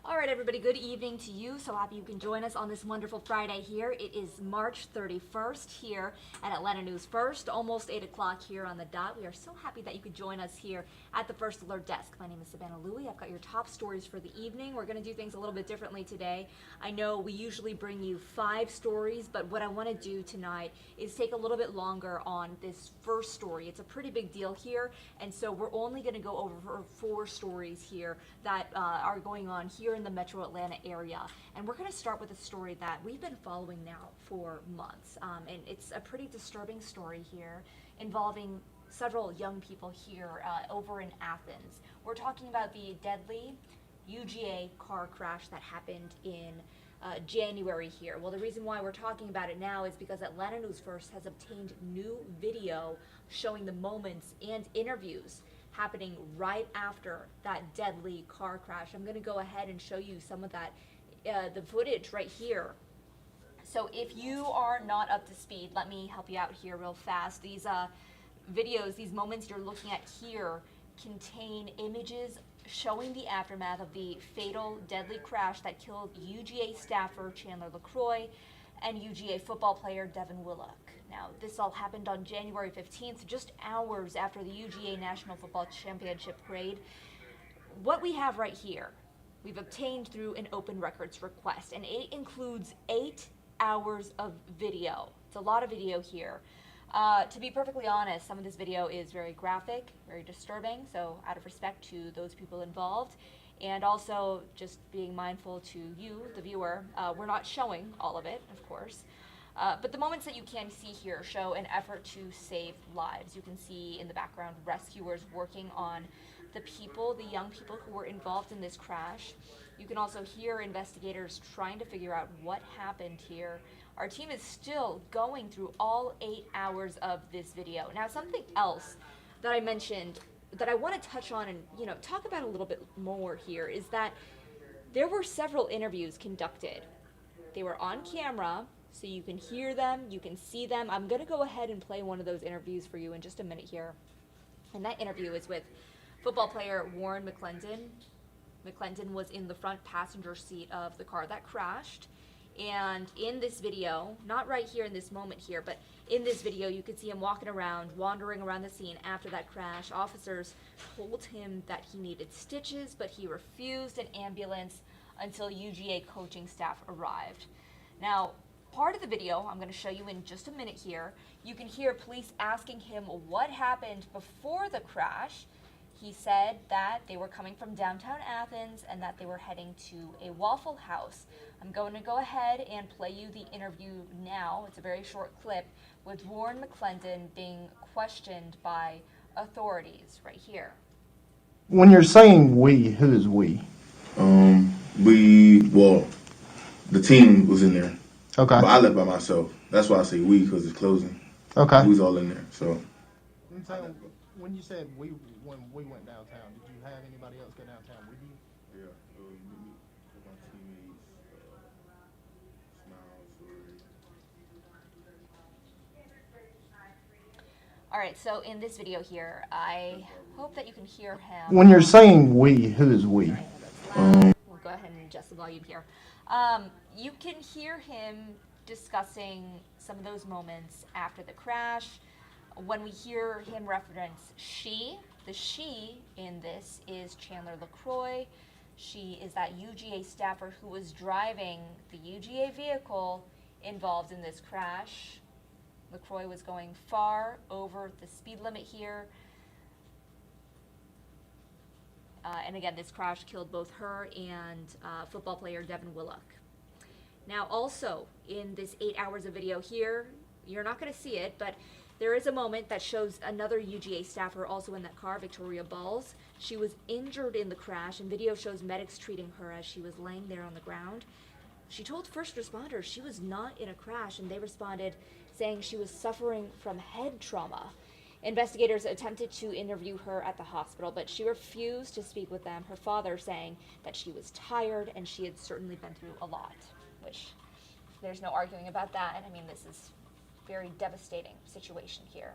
All right, everybody, good evening to you. So happy you can join us on this wonderful Friday here. It is March 31st here at Atlanta News First, almost 8 o'clock here on the dot. We are so happy that you could join us here at the First Alert Desk. My name is Savannah Louie. I've got your top stories for the evening. We're going to do things a little bit differently today. I know we usually bring you 5 stories, but what I want to do tonight is take a little bit longer on this first story. It's a pretty big deal here, and so we're only going to go over 4 stories here that are going on here in the metro Atlanta area. And we're going to start with a story that we've been following now for months. And it's a pretty disturbing story here involving several young people here over in Athens. We're talking about the deadly UGA car crash that happened in January here. Well, the reason why we're talking about it now is because Atlanta News First has obtained new video showing the moments and interviews happening right after that deadly car crash. I'm going to go ahead and show you some of that, the footage right here. So if you are not up to speed, let me help you out here real fast. These videos, these moments you're looking at here contain images showing the aftermath of the fatal deadly crash that killed UGA staffer Chandler LaCroix and UGA football player Devin Willock. Now, this all happened on January 15th, just hours after the UGA National Football Championship parade. What we have right here, we've obtained through an open records request, and it includes 8 hours of video. It's a lot of video here. To be perfectly honest, some of this video is very graphic, very disturbing, so out of respect to those people involved, and also just being mindful to you, the viewer, we're not showing all of it, of course. But the moments that you can see here show an effort to save lives. You can see in the background rescuers working on the people, the young people who were involved in this crash. You can also hear investigators trying to figure out what happened here. Our team is still going through all 8 hours of this video. Now, something else that I mentioned that I want to touch on and talk about a little bit more here is that there were several interviews conducted. They were on camera, so you can hear them, you can see them. I'm going to go ahead and play one of those interviews for you in just a minute here. And that interview is with football player Warren McClendon. McClendon was in the front passenger seat of the car that crashed. And in this video, not right here in this moment here, but in this video, you could see him walking around, wandering around the scene after that crash. Officers told him that he needed stitches, but he refused an ambulance until UGA coaching staff arrived. Now, part of the video I'm going to show you in just a minute here, you can hear police asking him what happened before the crash. He said that they were coming from downtown Athens and that they were heading to a Waffle House. I'm going to go ahead and play you the interview now. It's a very short clip with Warren McClendon being questioned by authorities right here. When you're saying we, who is we? The team was in there. Okay. But I left by myself. That's why I say we, because it's closing. Okay. We was all in there, so. When you said when we went downtown, did you have anybody else go downtown with you? Yeah, me, with my teammates, All right, so in this video here, I hope that you can hear him. When you're saying we, who is we? We'll go ahead and adjust the volume here. You can hear him discussing some of those moments after the crash. When we hear him reference she, the she in this is Chandler LaCroix. She is that UGA staffer who was driving the UGA vehicle involved in this crash. LaCroix was going far over the speed limit here. And again, this crash killed both her and football player Devin Willock. Now also, in this 8 hours of video here, you're not going to see it, but there is a moment that shows another UGA staffer also in that car, Victoria Balls. She was injured in the crash, and video shows medics treating her as she was laying there on the ground. She told first responders she was not in a crash, and they responded saying she was suffering from head trauma. Investigators attempted to interview her at the hospital, but she refused to speak with them, her father saying that she was tired and she had certainly been through a lot, which there's no arguing about that. And I mean, this is a very devastating situation here.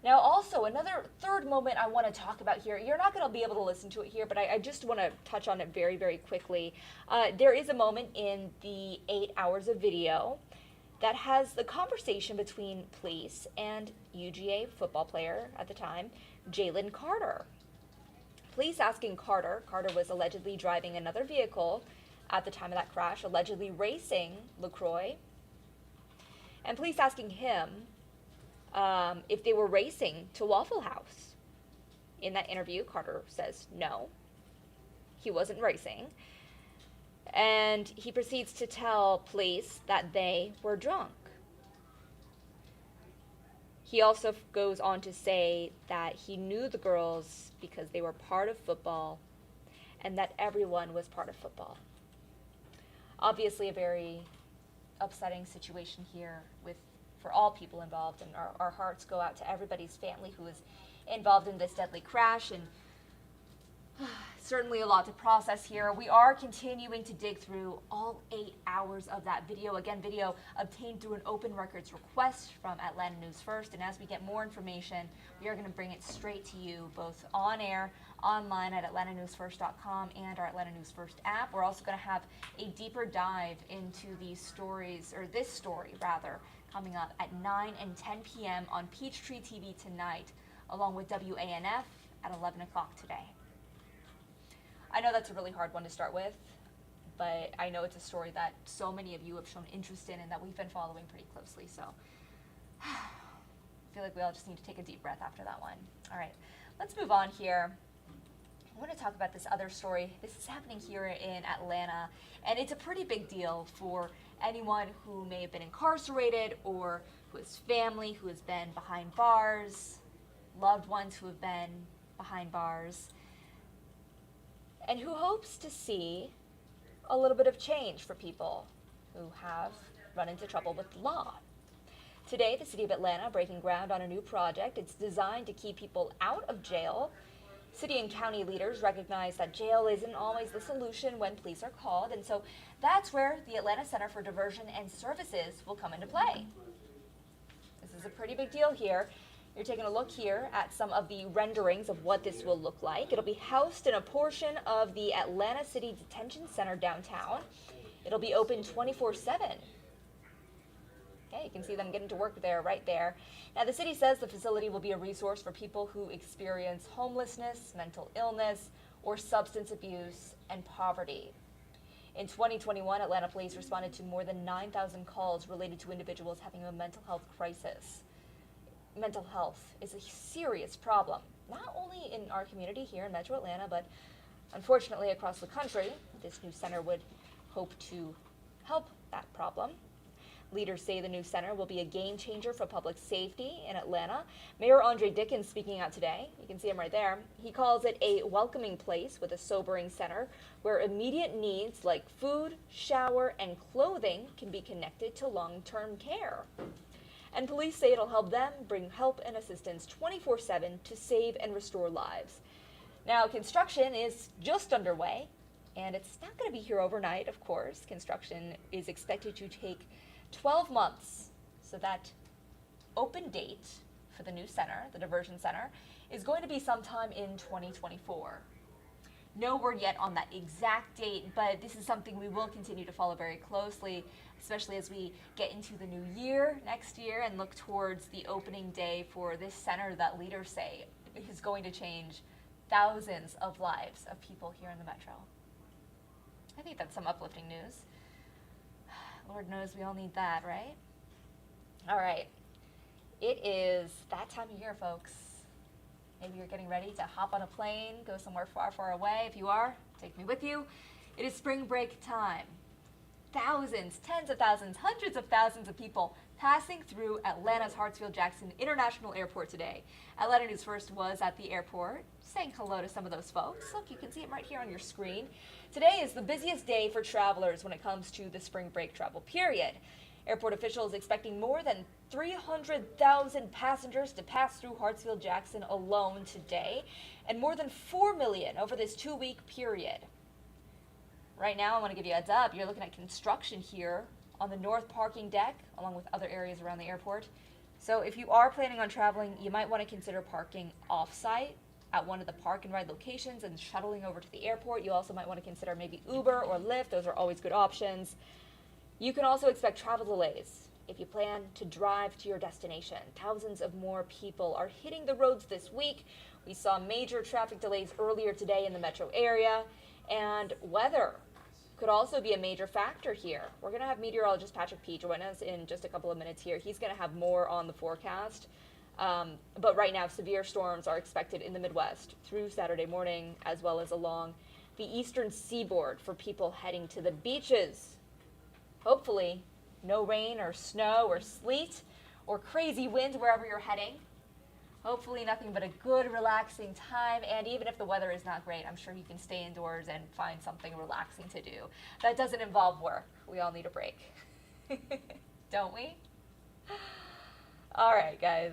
Now, also, another third moment I want to talk about here. You're not going to be able to listen to it here, but I just want to touch on it very, very quickly. There is a moment in the 8 hours of video that has the conversation between police and UGA football player at the time, Jalen Carter. Police asking Carter was allegedly driving another vehicle at the time of that crash, allegedly racing LaCroix, and police asking him if they were racing to Waffle House. In that interview, Carter says no, he wasn't racing. And he proceeds to tell police that they were drunk. He also goes on to say that he knew the girls because they were part of football and that everyone was part of football. Obviously a very upsetting situation here for all people involved, and our hearts go out to everybody's family who was involved in this deadly crash, and certainly a lot to process here. We are continuing to dig through all 8 hours of that video. Again, video obtained through an open records request from Atlanta News First, and as we get more information, we are going to bring it straight to you, both on air, online at atlantanewsfirst.com and our Atlanta News First app. We're also going to have a deeper dive into these stories, or this story rather, coming up at 9 and 10 p.m. on Peachtree TV tonight, along with WANF at 11 o'clock today. I know that's a really hard one to start with, but I know it's a story that so many of you have shown interest in and that we've been following pretty closely, so I feel like we all just need to take a deep breath after that one. All right, let's move on here. I want to talk about this other story. This is happening here in Atlanta, and it's a pretty big deal for anyone who may have been incarcerated or who has family who has been behind bars, loved ones who have been behind bars, and who hopes to see a little bit of change for people who have run into trouble with the law. Today, the City of Atlanta breaking ground on a new project. It's designed to keep people out of jail. City and county leaders recognize that jail isn't always the solution when police are called, and so that's where the Atlanta Center for Diversion and Services will come into play. This is a pretty big deal here. You're taking a look here at some of the renderings of what this will look like. It'll be housed in a portion of the Atlanta City Detention Center downtown. It'll be open 24/7. Okay, you can see them getting to work there, right there. Now, the city says the facility will be a resource for people who experience homelessness, mental illness, or substance abuse and poverty. In 2021, Atlanta police responded to more than 9,000 calls related to individuals having a mental health crisis. Mental health is a serious problem, not only in our community here in Metro Atlanta, but unfortunately across the country. This new center would hope to help that problem. Leaders say the new center will be a game changer for public safety in Atlanta. Mayor Andre Dickens speaking out today. You can see him right there. He calls it a welcoming place with a sobering center where immediate needs like food, shower, and clothing can be connected to long-term care. And police say it'll help them bring help and assistance 24/7 to save and restore lives. Now, construction is just underway, and it's not going to be here overnight, of course. Construction is expected to take 12 months, so that open date for the new center, the diversion center, is going to be sometime in 2024. No word yet on that exact date, but this is something we will continue to follow very closely, especially as we get into the new year next year and look towards the opening day for this center that leaders say is going to change thousands of lives of people here in the metro. I think that's some uplifting news. Lord knows we all need that, right? All right. It is that time of year, folks. Maybe you're getting ready to hop on a plane, go somewhere far, far away. If you are, take me with you. It is spring break time. Thousands, tens of thousands, hundreds of thousands of people passing through Atlanta's Hartsfield-Jackson International Airport today. Atlanta News First was at the airport, saying hello to some of those folks. Look, you can see it right here on your screen. Today is the busiest day for travelers when it comes to the spring break travel period. Airport officials expecting more than 300,000 passengers to pass through Hartsfield-Jackson alone today, and more than 4 million over this 2-week period. Right now, I want to give you a heads up. You're looking at construction here on the north parking deck, along with other areas around the airport. So if you are planning on traveling, you might want to consider parking off-site at one of the park and ride locations and shuttling over to the airport. You also might want to consider maybe Uber or Lyft. Those are always good options. You can also expect travel delays if you plan to drive to your destination. Thousands of more people are hitting the roads this week. We saw major traffic delays earlier today in the metro area, and weather could also be a major factor here. We're going to have meteorologist Patrick P. join us in just a couple of minutes here. He's going to have more on the forecast. But right now, severe storms are expected in the Midwest through Saturday morning, as well as along the eastern seaboard for people heading to the beaches. Hopefully, no rain or snow or sleet or crazy wind wherever you're heading. Hopefully nothing but a good, relaxing time. And even if the weather is not great, I'm sure you can stay indoors and find something relaxing to do. That doesn't involve work. We all need a break. Don't we? All right, guys.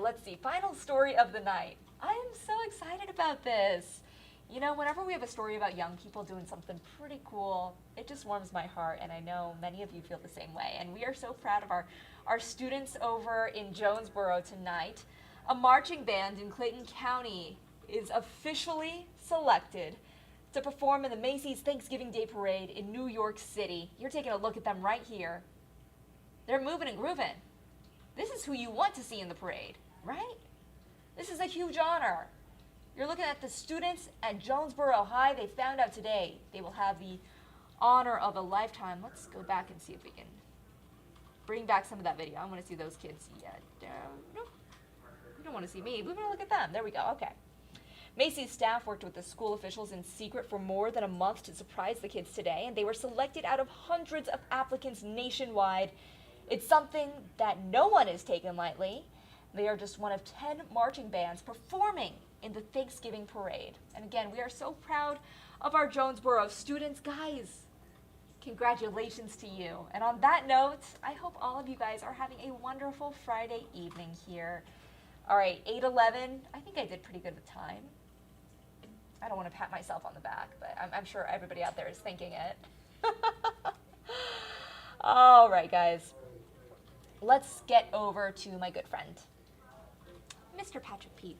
Let's see. Final story of the night. I am so excited about this. You know, whenever we have a story about young people doing something pretty cool, it just warms my heart, and I know many of you feel the same way. And we are so proud of our students over in Jonesboro tonight. A marching band in Clayton County is officially selected to perform in the Macy's Thanksgiving Day Parade in New York City. You're taking a look at them right here. They're moving and grooving. This is who you want to see in the parade, right? This is a huge honor. You're looking at the students at Jonesboro High. They found out today they will have the honor of a lifetime. Let's go back and see if we can bring back some of that video. I want to see those kids. Yeah, nope. You don't want to see me. We want to look at them. There we go. Okay. Macy's staff worked with the school officials in secret for more than a month to surprise the kids today, and they were selected out of hundreds of applicants nationwide. It's something that no one is taken lightly. They are just one of 10 marching bands performing in the Thanksgiving parade. And again, we are so proud of our Jonesboro students. Guys, congratulations to you. And on that note, I hope all of you guys are having a wonderful Friday evening here. All right, 8:11. I think I did pretty good with time. I don't want to pat myself on the back, but I'm sure everybody out there is thinking it. All right, guys. Let's get over to my good friend, Mr. Patrick Pete.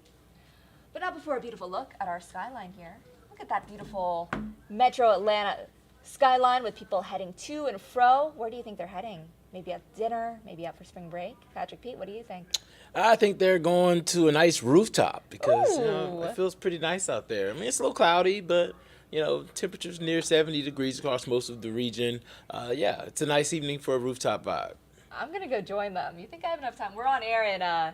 But now before a beautiful look at our skyline here, look at that beautiful Metro Atlanta skyline with people heading to and fro. Where do you think they're heading? Maybe out to dinner, maybe out for spring break? Patrick Pete, what do you think? I think they're going to a nice rooftop because Ooh. it feels pretty nice out there. I mean, it's a little cloudy, but temperatures near 70 degrees across most of the region. Yeah, it's a nice evening for a rooftop vibe. I'm going to go join them. You think I have enough time? We're on air in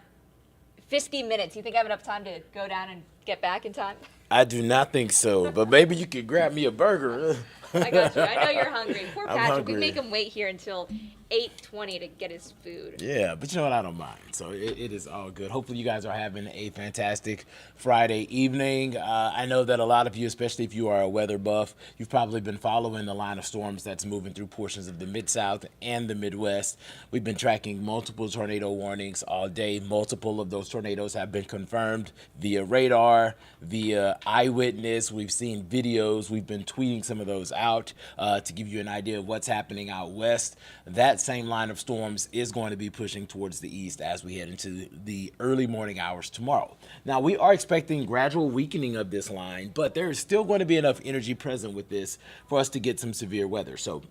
50 minutes. You think I have enough time to go down and get back in time? I do not think so, but maybe you could grab me a burger. I got you. I know you're hungry. Poor I'm Patrick. We hungry. make him wait here until 8:20 to get his food. Yeah, but you know what? I don't mind. So it is all good. Hopefully you guys are having a fantastic Friday evening. I know that a lot of you, especially if you are a weather buff, you've probably been following the line of storms that's moving through portions of the Mid-South and the Midwest. We've been tracking multiple tornado warnings all day. Multiple of those tornadoes have been confirmed via radar, via eyewitness. We've seen videos. We've been tweeting some of those out to give you an idea of what's happening out west. That same line of storms is going to be pushing towards the east as we head into the early morning hours tomorrow. Now, we are expecting gradual weakening of this line, but there is still going to be enough energy present with this for us to get some severe weather. So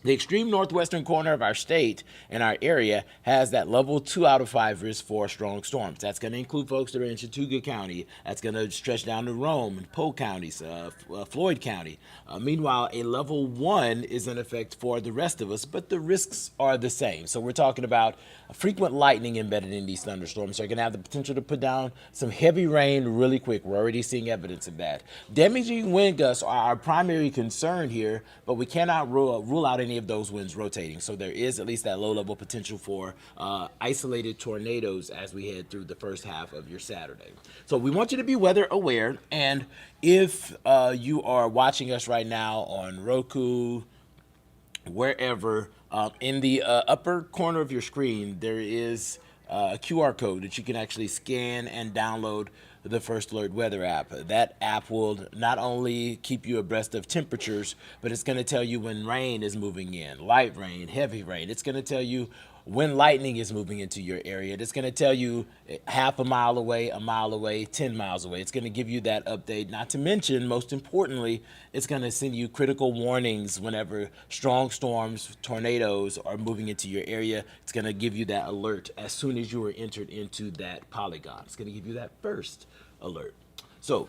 the extreme northwestern corner of our state and our area has that level 2 out of 5 risk for strong storms. That's going to include folks that are in Chattooga County. That's going to stretch down to Rome and Polk counties, Floyd County. Meanwhile, a level 1 is in effect for the rest of us, but the risks are the same. So we're talking about frequent lightning embedded in these thunderstorms. They're going to have the potential to put down some heavy rain really quick. We're already seeing evidence of that. Damaging wind gusts are our primary concern here, but we cannot rule out any of those winds rotating. So there is at least that low-level potential for isolated tornadoes as we head through the first half of your Saturday. So we want you to be weather aware, and if you are watching us right now on Roku, wherever, in the upper corner of your screen, there is a QR code that you can actually scan and download the First Alert Weather app. That app will not only keep you abreast of temperatures, but it's going to tell you when rain is moving in, light rain, heavy rain. It's going to tell you when lightning is moving into your area. It's going to tell you half a mile away, 10 miles away. It's going to give you that update. Not to mention, most importantly, it's going to send you critical warnings whenever strong storms, tornadoes are moving into your area. It's going to give you that alert as soon as you are entered into that polygon. It's going to give you that first alert. So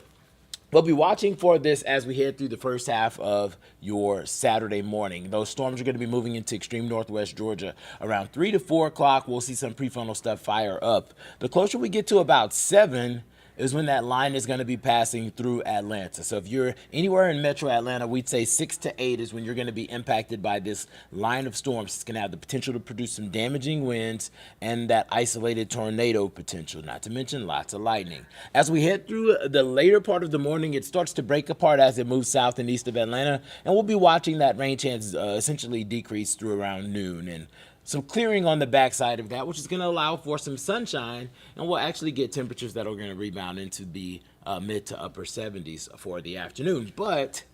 we'll be watching for this as we head through the first half of your Saturday morning. Those storms are going to be moving into extreme northwest Georgia. Around 3 to 4 o'clock, we'll see some prefrontal stuff fire up. The closer we get to about 7 is when that line is going to be passing through Atlanta. So if you're anywhere in metro Atlanta, we'd say 6 to 8 is when you're going to be impacted by this line of storms. It's going to have the potential to produce some damaging winds and that isolated tornado potential, not to mention lots of lightning. As we head through the later part of the morning, it starts to break apart as it moves south and east of Atlanta, and we'll be watching that rain chance essentially decrease through around noon. And some clearing on the backside of that, which is going to allow for some sunshine, and we'll actually get temperatures that are going to rebound into the mid to upper 70s for the afternoon. But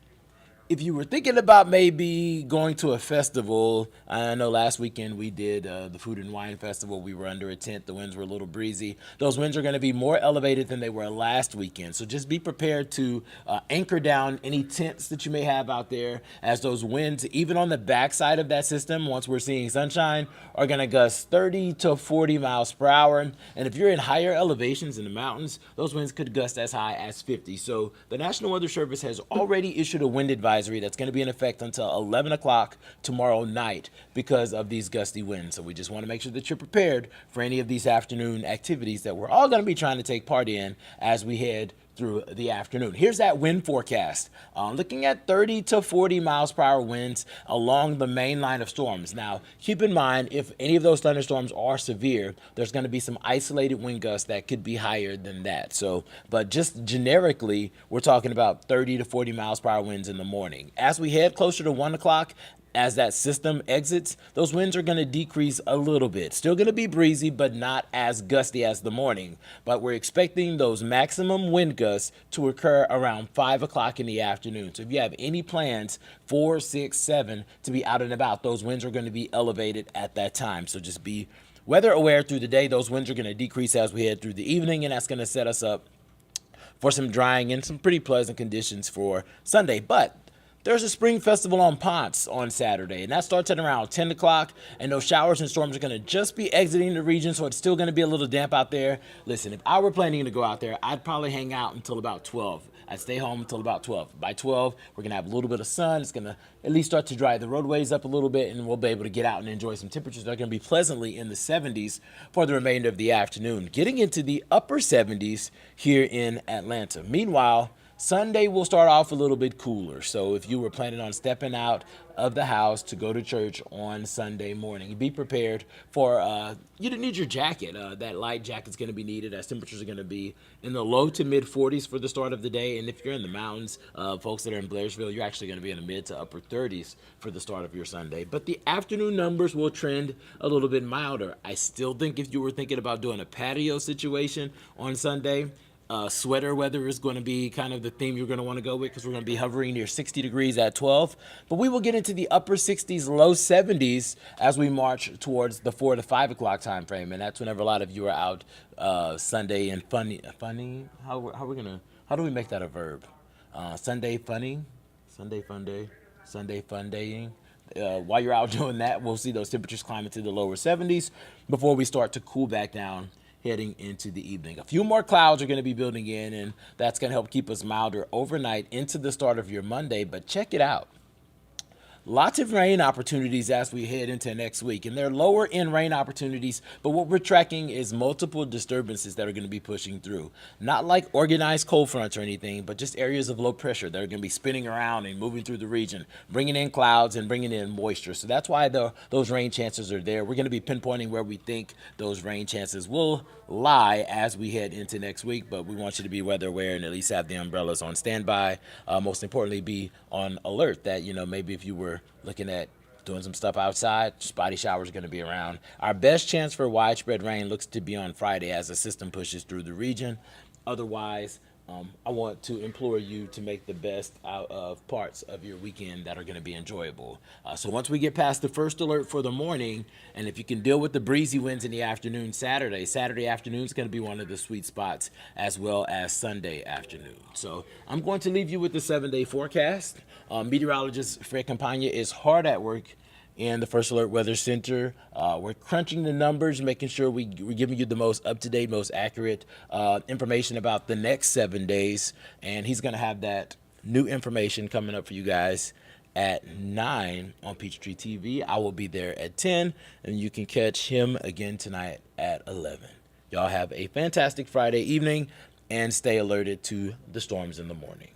if you were thinking about maybe going to a festival, I know last weekend we did the Food and Wine Festival. We were under a tent. The winds were a little breezy. Those winds are going to be more elevated than they were last weekend. So just be prepared to anchor down any tents that you may have out there, as those winds, even on the backside of that system, once we're seeing sunshine, are going to gust 30 to 40 miles per hour. And if you're in higher elevations in the mountains, those winds could gust as high as 50. So the National Weather Service has already issued a wind advisory that's going to be in effect until 11 o'clock tomorrow night because of these gusty winds. So we just want to make sure that you're prepared for any of these afternoon activities that we're all going to be trying to take part in as we head through the afternoon. Here's that wind forecast. Looking at 30 to 40 miles per hour winds along the main line of storms. Now, keep in mind, if any of those thunderstorms are severe, there's going to be some isolated wind gusts that could be higher than that. So, but just generically, we're talking about 30 to 40 miles per hour winds in the morning. As we head closer to 1 o'clock, as that system exits, those winds are going to decrease a little bit. Still going to be breezy, but not as gusty as the morning. But we're expecting those maximum wind gusts to occur around 5 o'clock in the afternoon. So if you have any plans, 4, 6, 7, to be out and about, those winds are going to be elevated at that time. So just be weather aware through the day. Those winds are going to decrease as we head through the evening, and that's going to set us up for some drying and some pretty pleasant conditions for Sunday. But there's a spring festival on Ponce on Saturday, and that starts at around 10 o'clock, and those showers and storms are going to just be exiting the region, so it's still going to be a little damp out there. Listen, if I were planning to go out there, I'd probably hang out until about 12. I'd stay home until about 12. By 12, we're going to have a little bit of sun. It's going to at least start to dry the roadways up a little bit, and we'll be able to get out and enjoy some temperatures that are going to be pleasantly in the 70s for the remainder of the afternoon, getting into the upper 70s here in Atlanta. Meanwhile, Sunday will start off a little bit cooler. So if you were planning on stepping out of the house to go to church on Sunday morning, be prepared for, you don't need your jacket. That light jacket's going to be needed as temperatures are going to be in the low to mid 40s for the start of the day. And if you're in the mountains, folks that are in Blairsville, you're actually going to be in the mid to upper 30s for the start of your Sunday. But the afternoon numbers will trend a little bit milder. I still think if you were thinking about doing a patio situation on Sunday, sweater weather is going to be kind of the theme you're going to want to go with, because we're going to be hovering near 60 degrees at 12. But we will get into the upper 60s, low 70s as we march towards the 4 to 5 o'clock time frame. And that's whenever a lot of you are out Sunday and funny. How do we make that a verb? Sunday funny, Sunday fun day, Sunday fun daying. While you're out doing that, we'll see those temperatures climb into the lower 70s before we start to cool back down heading into the evening. A few more clouds are going to be building in, and that's going to help keep us milder overnight into the start of your Monday. But check it out. Lots of rain opportunities as we head into next week, and they're lower end rain opportunities, but what we're tracking is multiple disturbances that are going to be pushing through. Not like organized cold fronts or anything, but just areas of low pressure that are going to be spinning around and moving through the region, bringing in clouds and bringing in moisture. So that's why those rain chances are there. We're going to be pinpointing where we think those rain chances will lie as we head into next week, but we want you to be weather aware and at least have the umbrellas on standby. Most importantly, be on alert that, maybe if you were looking at doing some stuff outside, spotty showers are going to be around. Our best chance for widespread rain looks to be on Friday as the system pushes through the region. Otherwise, I want to implore you to make the best out of parts of your weekend that are going to be enjoyable. So once we get past the first alert for the morning, and if you can deal with the breezy winds in the afternoon, Saturday afternoon is going to be one of the sweet spots, as well as Sunday afternoon. So I'm going to leave you with the 7-day forecast. Meteorologist Fred Campagna is hard at work in the First Alert Weather Center. We're crunching the numbers, making sure we're giving you the most up-to-date, most accurate information about the next 7 days. And he's going to have that new information coming up for you guys at 9 on Peachtree TV. I will be there at 10, and you can catch him again tonight at 11. Y'all have a fantastic Friday evening, and stay alerted to the storms in the morning.